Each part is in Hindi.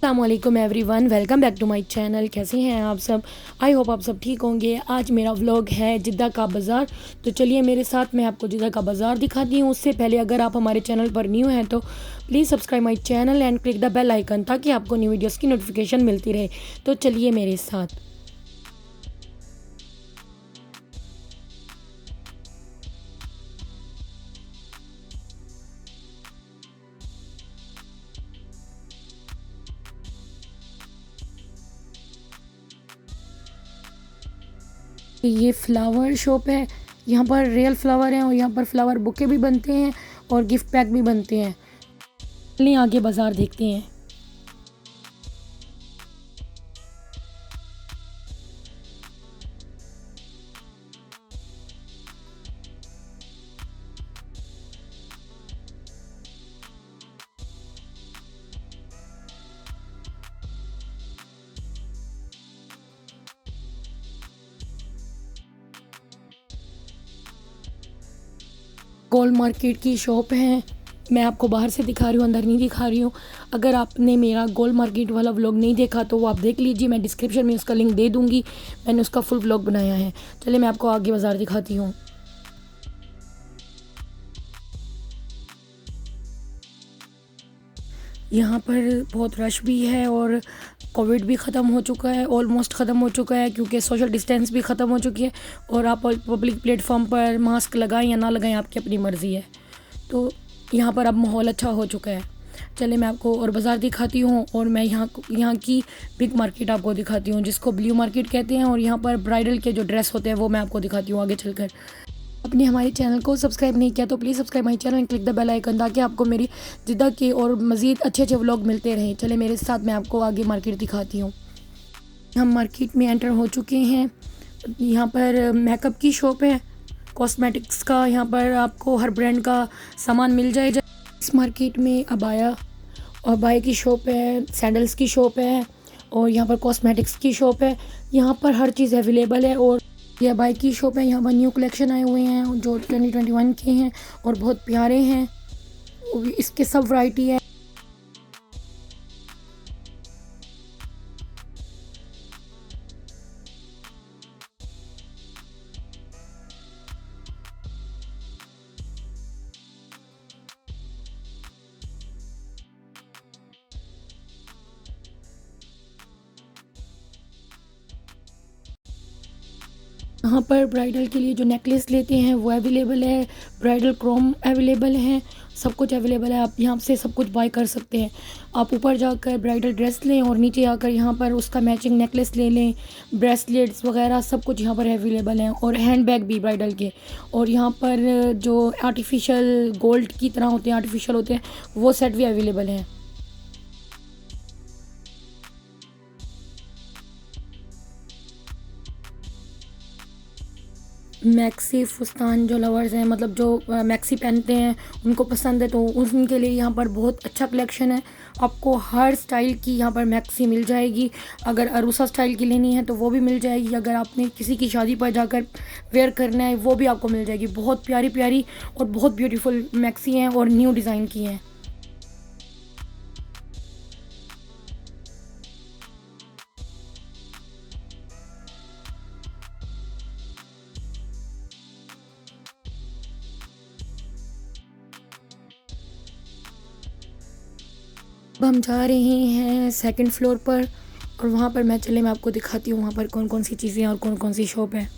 अस्सलामुअलैकुम everyone, welcome back to my channel. कैसे हैं आप सब? आई होप आप सब ठीक होंगे। आज मेरा व्लॉग है जिद्दा का बाज़ार। तो चलिए मेरे साथ मैं आपको जिद्दा का बाज़ार दिखाती हूँ। उससे पहले अगर आप हमारे चैनल पर न्यू हैं तो please subscribe my channel and click the bell icon ताकि आपको न्यू वीडियोज़ की नोटिफिकेशन मिलती रहे। तो चलिए मेरे साथ। ये फ्लावर शॉप है। यहाँ पर रियल फ्लावर हैं और यहाँ पर फ्लावर बुके भी बनते हैं और गिफ्ट पैक भी बनते हैं। चलिए आगे बाज़ार देखते हैं। गोल्ड मार्केट की शॉप है। मैं आपको बाहर से दिखा रही हूँ, अंदर नहीं दिखा रही हूँ। अगर आपने मेरा गोल्ड मार्केट वाला व्लॉग नहीं देखा तो वो आप देख लीजिए, मैं डिस्क्रिप्शन में उसका लिंक दे दूँगी। मैंने उसका फुल व्लॉग बनाया है। चलिए मैं आपको आगे बाज़ार दिखाती हूँ। यहाँ पर बहुत रश भी है और कोविड भी ख़त्म हो चुका है, ऑलमोस्ट ख़त्म हो चुका है क्योंकि सोशल डिस्टेंस भी ख़त्म हो चुकी है। और आप पब्लिक प्लेटफॉर्म पर मास्क लगाएं या ना लगाएं, आपकी अपनी मर्ज़ी है। तो यहाँ पर अब माहौल अच्छा हो चुका है। चलिए मैं आपको और बाज़ार दिखाती हूँ और मैं यहाँ की बिग मार्केट आपको दिखाती हूँ जिसको ब्लू मार्केट कहते हैं। और यहाँ पर ब्राइडल के जो ड्रेस होते हैं वो मैं आपको दिखाती हूँ आगे चलकर। अपने हमारे चैनल को सब्सक्राइब नहीं किया तो please subscribe my channel and click the bell icon ताकि आपको मेरी जिद्दा के और मज़ीद अच्छे अच्छे व्लॉग मिलते रहें। चले मेरे साथ मैं आपको आगे मार्केट दिखाती हूँ। हम मार्केट में एंटर हो चुके हैं। यहाँ पर मेकअप की शॉप है, कॉस्मेटिक्स का। यहाँ पर आपको हर ब्रांड का सामान मिल जाएगा। इस मार्केट में अबाया की शॉप है, सैंडल्स की शॉप है और यहाँ पर कॉस्मेटिक्स की शॉप है। यहाँ पर हर चीज़ अवेलेबल है। और ये अबाया की शॉप है। यहाँ पर न्यू कलेक्शन आए हुए हैं जो 2021 के हैं और बहुत प्यारे हैं। इसके सब वैरायटी है। यहाँ पर ब्राइडल के लिए जो नेकलेस लेते हैं वो अवेलेबल है, ब्राइडल क्रोम अवेलेबल है, सब कुछ अवेलेबल है। आप यहाँ से सब कुछ बाय कर सकते हैं। आप ऊपर जाकर ब्राइडल ड्रेस लें और नीचे आकर यहाँ पर उसका मैचिंग नेकलेस ले लें। ब्रेसलेट्स वगैरह सब कुछ यहाँ पर अवेलेबल हैं और हैंड बैग भी ब्राइडल के। और यहाँ पर जो आर्टिफिशियल गोल्ड की तरह होते हैं, आर्टिफिशियल होते हैं, वो सेट भी अवेलेबल हैं। मैक्सी फुस्तान जो लवर्स हैं, मतलब जो मैक्सी पहनते हैं उनको पसंद है तो उनके लिए यहाँ पर बहुत अच्छा कलेक्शन है। आपको हर स्टाइल की यहाँ पर मैक्सी मिल जाएगी। अगर अरूसा स्टाइल की लेनी है तो वो भी मिल जाएगी। अगर आपने किसी की शादी पर जाकर वेयर करना है वो भी आपको मिल जाएगी। बहुत प्यारी प्यारी और बहुत ब्यूटीफुल मैक्सी हैं और न्यू डिज़ाइन की हैं। अब हम जा रहे हैं सेकंड फ्लोर पर और वहाँ पर मैं आपको दिखाती हूँ वहाँ पर कौन कौन सी चीज़ें हैं और कौन कौन सी शॉप है।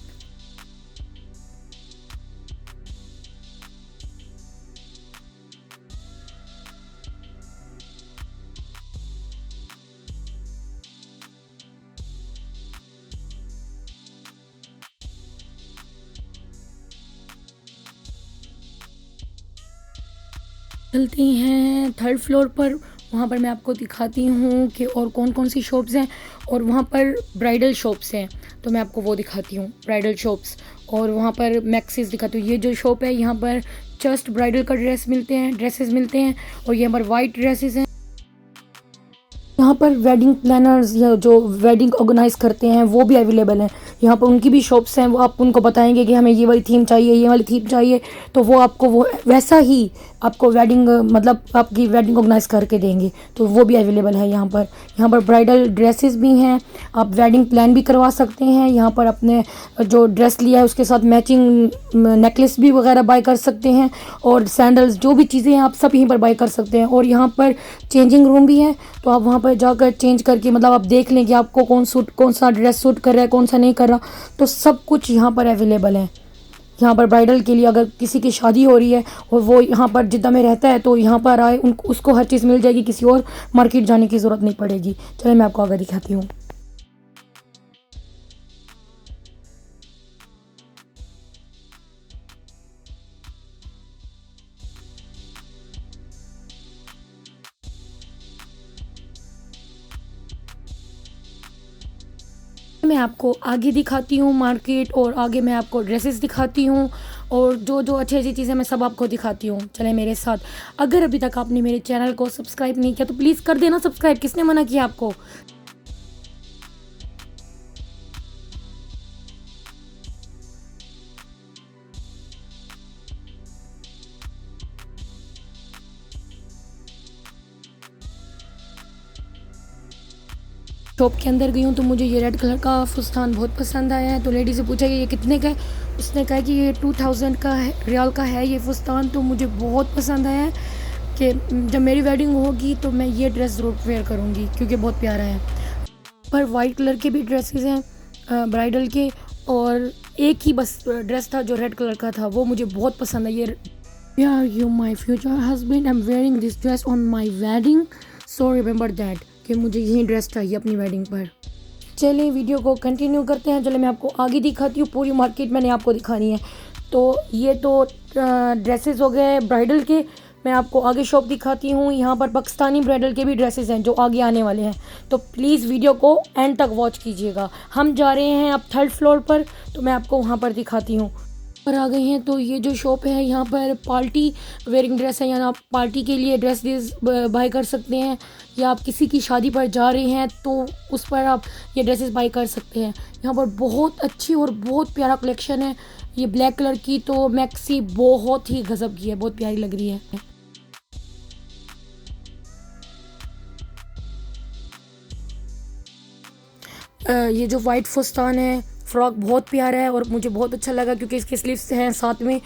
चलते हैं थर्ड फ्लोर पर। वहाँ पर मैं आपको दिखाती हूँ कि और कौन कौन सी शॉप्स हैं। और वहाँ पर ब्राइडल शॉप्स हैं तो मैं आपको वो दिखाती हूँ, ब्राइडल शॉप्स। और वहाँ पर मैक्सीज दिखाती हूँ। ये जो शॉप है यहाँ पर जस्ट ब्राइडल का ड्रेसेस मिलते हैं और यहाँ पर वाइट ड्रेसेस हैं। यहाँ पर वेडिंग प्लानर्स या जो वेडिंग ऑर्गेनाइज करते हैं वो भी अवेलेबल हैं। यहाँ पर उनकी भी शॉप्स हैं, वो आप उनको बताएंगे कि हमें ये वाली थीम चाहिए, ये वाली थीम चाहिए, तो वो आपको वो वैसा ही आपको वेडिंग मतलब आपकी वेडिंग ऑर्गेनाइज करके देंगे। तो वो भी अवेलेबल है यहाँ पर। यहाँ पर ब्राइडल ड्रेसेस भी हैं, आप वेडिंग प्लान भी करवा सकते हैं। यहाँ पर अपने जो ड्रेस लिया है उसके साथ मैचिंग नेकलेस भी वगैरह बाय कर सकते हैं, और सैंडल्स जो भी चीज़ें हैं आप सब यहीं पर बाय कर सकते हैं। और यहाँ पर चेंजिंग रूम भी है, तो आप वहाँ पर जाकर चेंज करके मतलब आप देख लें कि आपको कौन सा ड्रेस सूट कर रहा है, कौन सा नहीं कर रहा। तो सब कुछ यहाँ पर अवेलेबल है। यहाँ पर ब्राइडल के लिए अगर किसी की शादी हो रही है और वो यहाँ पर जिद्दा में रहता है तो यहाँ पर आए, उनको उसको हर चीज़ मिल जाएगी, किसी और मार्केट जाने की ज़रूरत नहीं पड़ेगी। चलिए मैं आपको आगे दिखाती हूँ। मैं आपको आगे दिखाती हूँ मार्केट, और आगे मैं आपको ड्रेसेस दिखाती हूँ, और जो जो अच्छी अच्छी चीज़ें मैं सब आपको दिखाती हूँ। चले मेरे साथ। अगर अभी तक आपने मेरे चैनल को सब्सक्राइब नहीं किया तो प्लीज़ कर देना सब्सक्राइब, किसने मना किया आपको। शॉप के अंदर गई हूँ तो मुझे ये रेड कलर का फुस्तान बहुत पसंद आया है। तो लेडी से पूछा कि ये कितने का है, उसने कहा कि ये 2000 का है, रियाल का है ये फुस्तान। तो मुझे बहुत पसंद आया है कि जब मेरी वेडिंग होगी तो मैं ये ड्रेस ज़रूर वेयर करूँगी क्योंकि बहुत प्यारा है। पर वाइट कलर के भी ड्रेसेस हैं ब्राइडल के, और एक ही बस ड्रेस था जो रेड कलर का था, वो मुझे बहुत पसंद है। ये यार you my future husband, I am wearing this dress on my wedding, so remember that, कि मुझे यही ड्रेस चाहिए अपनी वेडिंग पर। चलिए वीडियो को कंटिन्यू करते हैं। चलिए मैं आपको आगे दिखाती हूँ, पूरी मार्केट मैंने आपको दिखानी है। तो ये तो ड्रेसेस हो गए ब्राइडल के। मैं आपको आगे शॉप दिखाती हूँ। यहाँ पर पाकिस्तानी ब्राइडल के भी ड्रेसेस हैं जो आगे आने वाले हैं, तो प्लीज़ वीडियो को एंड तक वॉच कीजिएगा। हम जा रहे हैं अब 3rd फ्लोर पर, तो मैं आपको वहाँ पर दिखाती हूँ। पर आ गए हैं तो ये जो शॉप है यहाँ पर पार्टी वेयरिंग ड्रेस है, यानी आप पार्टी के लिए ड्रेस बाय कर सकते हैं, या आप किसी की शादी पर जा रहे हैं तो उस पर आप ये ड्रेसेस बाय कर सकते हैं। यहाँ पर बहुत अच्छी और बहुत प्यारा कलेक्शन है। ये ब्लैक कलर की तो मैक्सी बहुत ही गजब की है, बहुत प्यारी लग रही है। ये जो वाइट फुस्तान है फ्रॉक बहुत प्यारा है और मुझे बहुत अच्छा लगा क्योंकि इसके स्लीव्स हैं साथ में।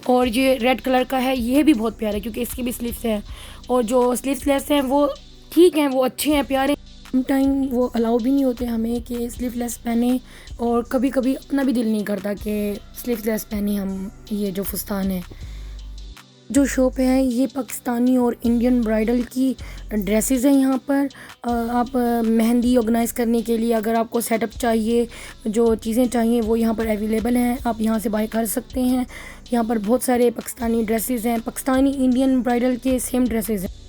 और ये रेड कलर का है, ये भी बहुत प्यारा है क्योंकि इसकी भी स्लीव्स हैं, और जो स्लीवलेस हैं वो ठीक हैं, वो अच्छे हैं, प्यारे। टाइम वो अलाउ भी नहीं होते हमें कि स्लीवलेस पहने, और कभी कभी अपना भी दिल नहीं करता कि स्लीवलेस पहने हम ये जो फुस्तान है। जो शॉप है ये पाकिस्तानी और इंडियन ब्राइडल की ड्रेसेस हैं। यहाँ पर आप मेहंदी ऑर्गेनाइज़ करने के लिए अगर आपको सेटअप चाहिए, जो चीज़ें चाहिए वो यहाँ पर अवेलेबल हैं, आप यहाँ से बाय कर सकते हैं। यहाँ पर बहुत सारे पाकिस्तानी ड्रेसेस हैं, पाकिस्तानी इंडियन ब्राइडल के सेम ड्रेसेस हैं।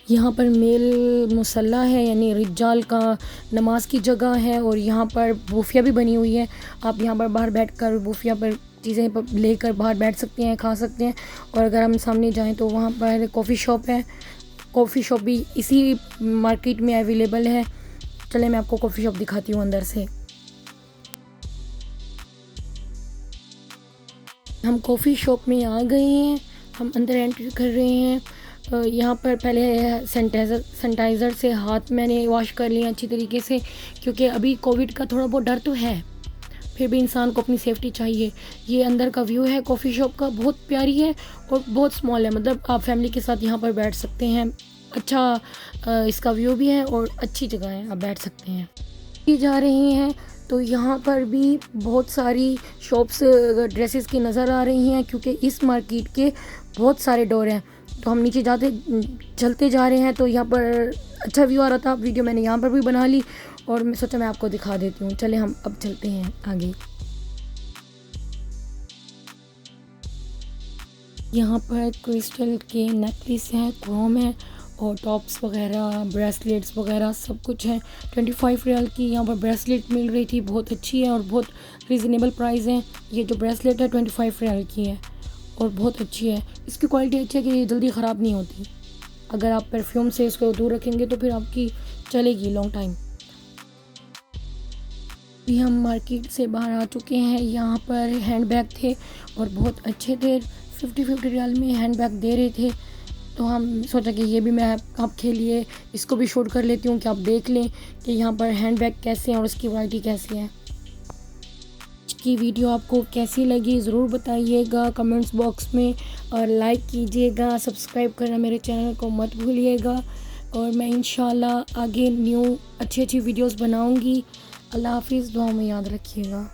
यहाँ पर मेल मुसल्ला है, यानी रिजाल का नमाज की जगह है, और यहाँ पर बूफिया भी बनी हुई है। आप यहाँ पर बाहर बैठकर बूफिया पर चीज़ें लेकर बाहर बैठ सकते हैं, खा सकते हैं। और अगर हम सामने जाएं तो वहाँ पर कॉफ़ी शॉप है, कॉफ़ी शॉप भी इसी मार्केट में अवेलेबल है। चले मैं आपको कॉफ़ी शॉप दिखाती हूँ अंदर से। हम कॉफ़ी शॉप में आ गए हैं, हम अंदर एंट्री कर रहे हैं। यहाँ पर पहले सैनिटाइज़र से हाथ मैंने वॉश कर लिए अच्छी तरीके से, क्योंकि अभी कोविड का थोड़ा बहुत डर तो है, फिर भी इंसान को अपनी सेफ्टी चाहिए। ये अंदर का व्यू है कॉफ़ी शॉप का, बहुत प्यारी है और बहुत स्मॉल है, मतलब आप फैमिली के साथ यहाँ पर बैठ सकते हैं। अच्छा इसका व्यू भी है और अच्छी जगह है, आप बैठ सकते हैं। ये जा रहे हैं तो यहाँ पर भी बहुत सारी शॉप्स ड्रेसेस की नज़र आ रही हैं, क्योंकि इस मार्केट के बहुत सारे डोर हैं। तो हम नीचे चलते जा रहे हैं तो यहाँ पर अच्छा व्यू आ रहा था। वीडियो मैंने यहाँ पर भी बना ली और मैं सोचा मैं आपको दिखा देती हूँ। चले हम अब चलते हैं आगे। यहाँ पर क्रिस्टल के नेकलेस हैं, क्रोम है और टॉप्स वगैरह, ब्रेसलेट्स वगैरह सब कुछ है। 25 रियाल की यहाँ पर ब्रेसलेट मिल रही थी, बहुत अच्छी है और बहुत रीज़नेबल प्राइस है। ये जो ब्रेसलेट है 25 रियाल की है और बहुत अच्छी है। इसकी क्वालिटी अच्छी है कि ये जल्दी ख़राब नहीं होती। अगर आप परफ्यूम से इसको दूर रखेंगे तो फिर आपकी चलेगी लॉन्ग टाइम। अभी हम मार्केट से बाहर आ चुके हैं। यहाँ पर हैंड बैग थे और बहुत अच्छे थे। 50 रियाल में हैंड बैग दे रहे थे, तो हम सोचा कि ये भी मैं आपके लिए इसको भी शूट कर लेती हूँ कि आप देख लें कि यहाँ पर हैंड बैग कैसे हैं और इसकी वैरायटी कैसी है। आज की वीडियो आपको कैसी लगी ज़रूर बताइएगा कमेंट्स बॉक्स में और लाइक कीजिएगा। सब्सक्राइब करना मेरे चैनल को मत भूलिएगा और मैं इंशाल्लाह आगे न्यू अच्छी वीडियोस बनाऊंगी। अल्लाह हाफिज़, दुआ में याद रखिएगा।